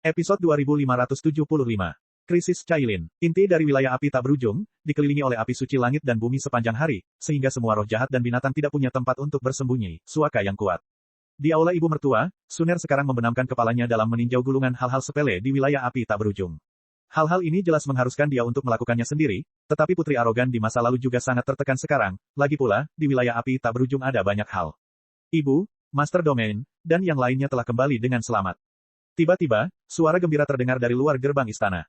Episode 2575. Krisis Cailin. Inti dari wilayah api tak berujung, dikelilingi oleh api suci langit dan bumi sepanjang hari, sehingga semua roh jahat dan binatang tidak punya tempat untuk bersembunyi, suaka yang kuat. Di aula ibu mertua, Suner sekarang membenamkan kepalanya dalam meninjau gulungan hal-hal sepele di wilayah api tak berujung. Hal-hal ini jelas mengharuskan dia untuk melakukannya sendiri, tetapi putri arogan di masa lalu juga sangat tertekan sekarang, lagi pula, di wilayah api tak berujung ada banyak hal. Ibu, Master Domain, dan yang lainnya telah kembali dengan selamat. Tiba-tiba, suara gembira terdengar dari luar gerbang istana.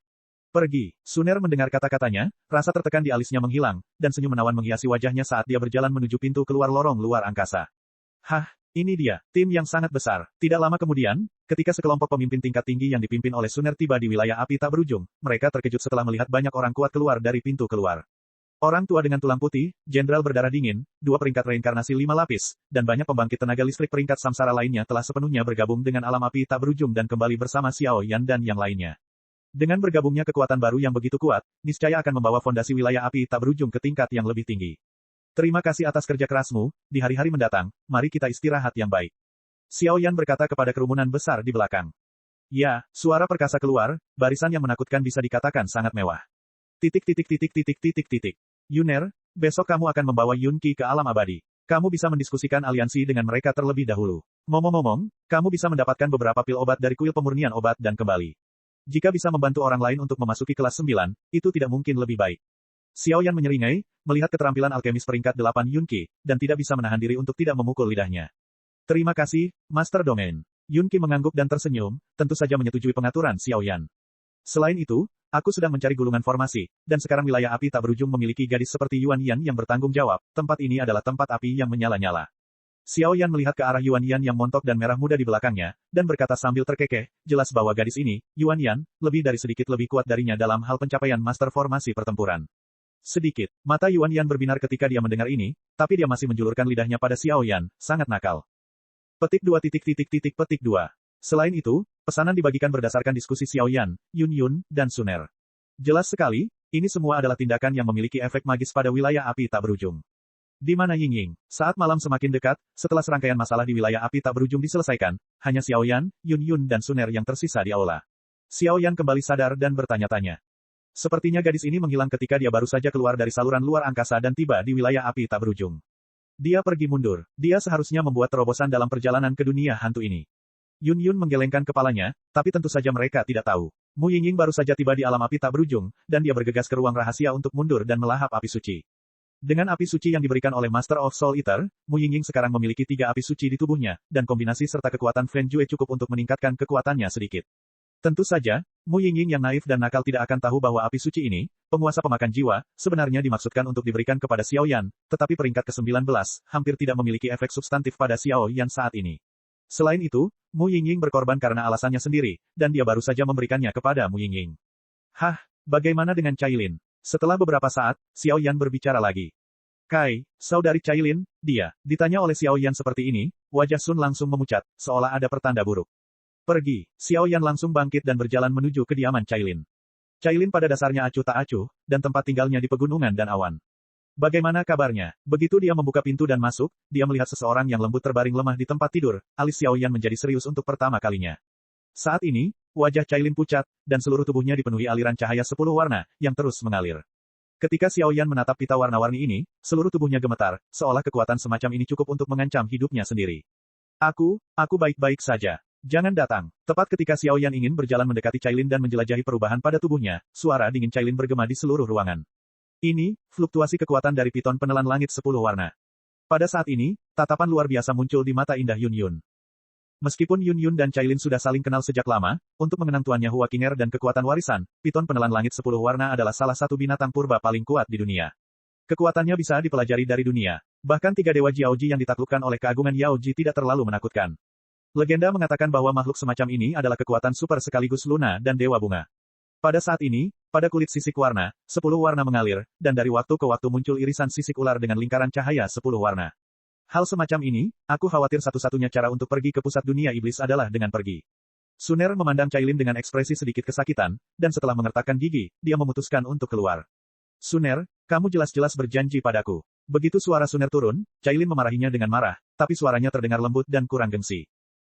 Pergi. Suner mendengar kata-katanya, rasa tertekan di alisnya menghilang, dan senyum menawan menghiasi wajahnya saat dia berjalan menuju pintu keluar lorong luar angkasa. Hah, ini dia, tim yang sangat besar. Tidak lama kemudian, ketika sekelompok pemimpin tingkat tinggi yang dipimpin oleh Suner tiba di wilayah api tak berujung, mereka terkejut setelah melihat banyak orang kuat keluar dari pintu keluar. Orang tua dengan tulang putih, jenderal berdarah dingin, 2 peringkat reinkarnasi 5 lapis, dan banyak pembangkit tenaga listrik peringkat samsara lainnya telah sepenuhnya bergabung dengan alam api tak berujung dan kembali bersama Xiao Yan dan yang lainnya. Dengan bergabungnya kekuatan baru yang begitu kuat, niscaya akan membawa fondasi wilayah api tak berujung ke tingkat yang lebih tinggi. Terima kasih atas kerja kerasmu, di hari-hari mendatang, mari kita istirahat yang baik. Xiao Yan berkata kepada kerumunan besar di belakang. Ya, suara perkasa keluar, barisan yang menakutkan bisa dikatakan sangat mewah. Yuner, besok kamu akan membawa Yunqi ke alam abadi. Kamu bisa mendiskusikan aliansi dengan mereka terlebih dahulu. Ngomong-ngomong, kamu bisa mendapatkan beberapa pil obat dari kuil pemurnian obat dan kembali. Jika bisa membantu orang lain untuk memasuki kelas 9, itu tidak mungkin lebih baik. Xiao Yan menyeringai, melihat keterampilan alkemis peringkat 8 Yunqi, dan tidak bisa menahan diri untuk tidak memukul lidahnya. Terima kasih, Master Domain. Yunqi mengangguk dan tersenyum, tentu saja menyetujui pengaturan Xiao Yan. Selain itu, aku sedang mencari gulungan formasi, dan sekarang wilayah api tak berujung memiliki gadis seperti Yuan Yan yang bertanggung jawab, tempat ini adalah tempat api yang menyala-nyala. Xiao Yan melihat ke arah Yuan Yan yang montok dan merah muda di belakangnya, dan berkata sambil terkekeh, jelas bahwa gadis ini, Yuan Yan, lebih dari sedikit lebih kuat darinya dalam hal pencapaian master formasi pertempuran. Sedikit, mata Yuan Yan berbinar ketika dia mendengar ini, tapi dia masih menjulurkan lidahnya pada Xiao Yan, sangat nakal. Petik 2. Selain itu, pesanan dibagikan berdasarkan diskusi Xiao Yan, Yun Yun, dan Suner. Jelas sekali, ini semua adalah tindakan yang memiliki efek magis pada wilayah api tak berujung. Di mana Ying Ying? Saat malam semakin dekat, setelah serangkaian masalah di wilayah api tak berujung diselesaikan, hanya Xiao Yan, Yun Yun dan Suner yang tersisa di aula. Xiao Yan kembali sadar dan bertanya-tanya. Sepertinya gadis ini menghilang ketika dia baru saja keluar dari saluran luar angkasa dan tiba di wilayah api tak berujung. Dia pergi mundur. Dia seharusnya membuat terobosan dalam perjalanan ke dunia hantu ini. Yun Yun menggelengkan kepalanya, tapi tentu saja mereka tidak tahu. Mu Yingying baru saja tiba di alam api tak berujung, dan dia bergegas ke ruang rahasia untuk mundur dan melahap api suci. Dengan api suci yang diberikan oleh Master of Soul Eater, Mu Yingying sekarang memiliki 3 api suci di tubuhnya, dan kombinasi serta kekuatan Fen Jue cukup untuk meningkatkan kekuatannya sedikit. Tentu saja, Mu Yingying yang naif dan nakal tidak akan tahu bahwa api suci ini, penguasa pemakan jiwa, sebenarnya dimaksudkan untuk diberikan kepada Xiao Yan, tetapi peringkat ke-19, hampir tidak memiliki efek substantif pada Xiao Yan saat ini. Selain itu, Mu Yingying berkorban karena alasannya sendiri, dan dia baru saja memberikannya kepada Mu Yingying. Hah, bagaimana dengan Cailin? Setelah beberapa saat, Xiao Yan berbicara lagi. Kai, saudari Cailin, dia, ditanya oleh Xiao Yan seperti ini, wajah Sun langsung memucat, seolah ada pertanda buruk. Pergi, Xiao Yan langsung bangkit dan berjalan menuju kediaman Cailin. Cailin pada dasarnya acuh tak acuh, dan tempat tinggalnya di pegunungan dan awan. Bagaimana kabarnya? Begitu dia membuka pintu dan masuk, dia melihat seseorang yang lembut terbaring lemah di tempat tidur, alis Xiao Yan menjadi serius untuk pertama kalinya. Saat ini, wajah Cailin pucat, dan seluruh tubuhnya dipenuhi aliran cahaya 10 warna, yang terus mengalir. Ketika Xiao Yan menatap pita warna-warni ini, seluruh tubuhnya gemetar, seolah kekuatan semacam ini cukup untuk mengancam hidupnya sendiri. Aku baik-baik saja. Jangan datang. Tepat ketika Xiao Yan ingin berjalan mendekati Cailin dan menjelajahi perubahan pada tubuhnya, suara dingin Cailin bergema di seluruh ruangan. Ini, fluktuasi kekuatan dari piton penelan langit 10 warna. Pada saat ini, tatapan luar biasa muncul di mata indah Yun Yun. Meskipun Yun Yun dan Cailin sudah saling kenal sejak lama, untuk mengenang tuannya Hua Qinger dan kekuatan warisan, piton penelan langit 10 warna adalah salah satu binatang purba paling kuat di dunia. Kekuatannya bisa dipelajari dari dunia. Bahkan 3 dewa Jiaoji yang ditaklukkan oleh keagungan Yaoji tidak terlalu menakutkan. Legenda mengatakan bahwa makhluk semacam ini adalah kekuatan super sekaligus Luna dan Dewa Bunga. Pada saat ini, pada kulit sisik warna, 10 warna mengalir, dan dari waktu ke waktu muncul irisan sisik ular dengan lingkaran cahaya 10 warna. Hal semacam ini, aku khawatir satu-satunya cara untuk pergi ke pusat dunia iblis adalah dengan pergi. Suner memandang Cailin dengan ekspresi sedikit kesakitan, dan setelah mengertakkan gigi, dia memutuskan untuk keluar. Suner, kamu jelas-jelas berjanji padaku. Begitu suara Suner turun, Cailin memarahinya dengan marah, tapi suaranya terdengar lembut dan kurang gengsi.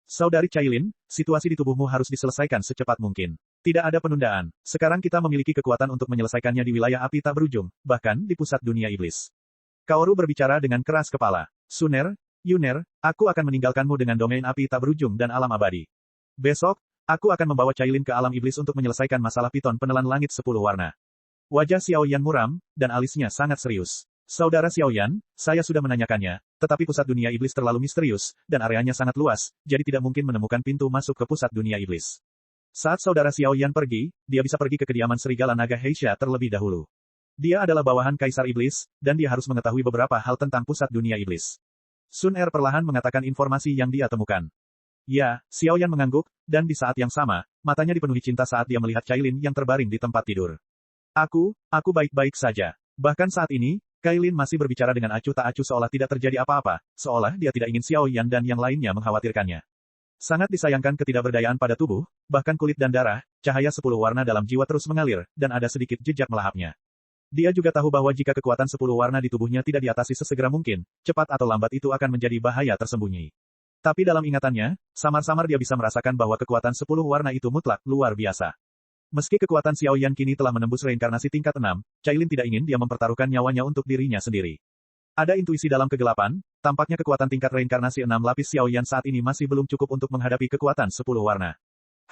Saudari Cailin, situasi di tubuhmu harus diselesaikan secepat mungkin. Tidak ada penundaan. Sekarang kita memiliki kekuatan untuk menyelesaikannya di wilayah api tak berujung, bahkan di pusat dunia iblis. Kaoru berbicara dengan keras kepala. Suner, Yuner, aku akan meninggalkanmu dengan domain api tak berujung dan alam abadi. Besok, aku akan membawa Cailin ke alam iblis untuk menyelesaikan masalah piton penelan langit 10 warna. Wajah Xiao Yan muram, dan alisnya sangat serius. Saudara Xiao Yan, saya sudah menanyakannya, tetapi pusat dunia iblis terlalu misterius, dan areanya sangat luas, jadi tidak mungkin menemukan pintu masuk ke pusat dunia iblis. Saat saudara Xiao Yan pergi, dia bisa pergi ke kediaman serigala naga Heisha terlebih dahulu. Dia adalah bawahan Kaisar Iblis, dan dia harus mengetahui beberapa hal tentang pusat dunia iblis. Sun Er perlahan mengatakan informasi yang dia temukan. Ya, Xiao Yan mengangguk, dan di saat yang sama, matanya dipenuhi cinta saat dia melihat Cailin yang terbaring di tempat tidur. Aku baik-baik saja. Bahkan saat ini, Cailin masih berbicara dengan acuh tak acuh seolah tidak terjadi apa-apa, seolah dia tidak ingin Xiao Yan dan yang lainnya mengkhawatirkannya. Sangat disayangkan ketidakberdayaan pada tubuh, bahkan kulit dan darah, cahaya 10 warna dalam jiwa terus mengalir, dan ada sedikit jejak melahapnya. Dia juga tahu bahwa jika kekuatan 10 warna di tubuhnya tidak diatasi sesegera mungkin, cepat atau lambat itu akan menjadi bahaya tersembunyi. Tapi dalam ingatannya, samar-samar dia bisa merasakan bahwa kekuatan 10 warna itu mutlak, luar biasa. Meski kekuatan Xiao Yan kini telah menembus reinkarnasi tingkat 6, Cailin tidak ingin dia mempertaruhkan nyawanya untuk dirinya sendiri. Ada intuisi dalam kegelapan, tampaknya kekuatan tingkat reinkarnasi 6 lapis Xiao Yan saat ini masih belum cukup untuk menghadapi kekuatan 10 warna.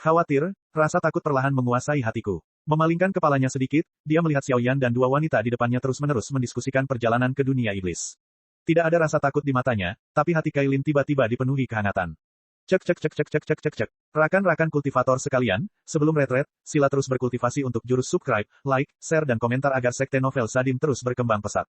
Khawatir, rasa takut perlahan menguasai hatiku. Memalingkan kepalanya sedikit, dia melihat Xiao Yan dan dua wanita di depannya terus-menerus mendiskusikan perjalanan ke dunia iblis. Tidak ada rasa takut di matanya, tapi hati Cailin tiba-tiba dipenuhi kehangatan. Cek. Rakan-rakan kultivator sekalian, sebelum retret, sila terus berkultivasi untuk jurus subscribe, like, share dan komentar agar sekte novel Sadim terus berkembang pesat.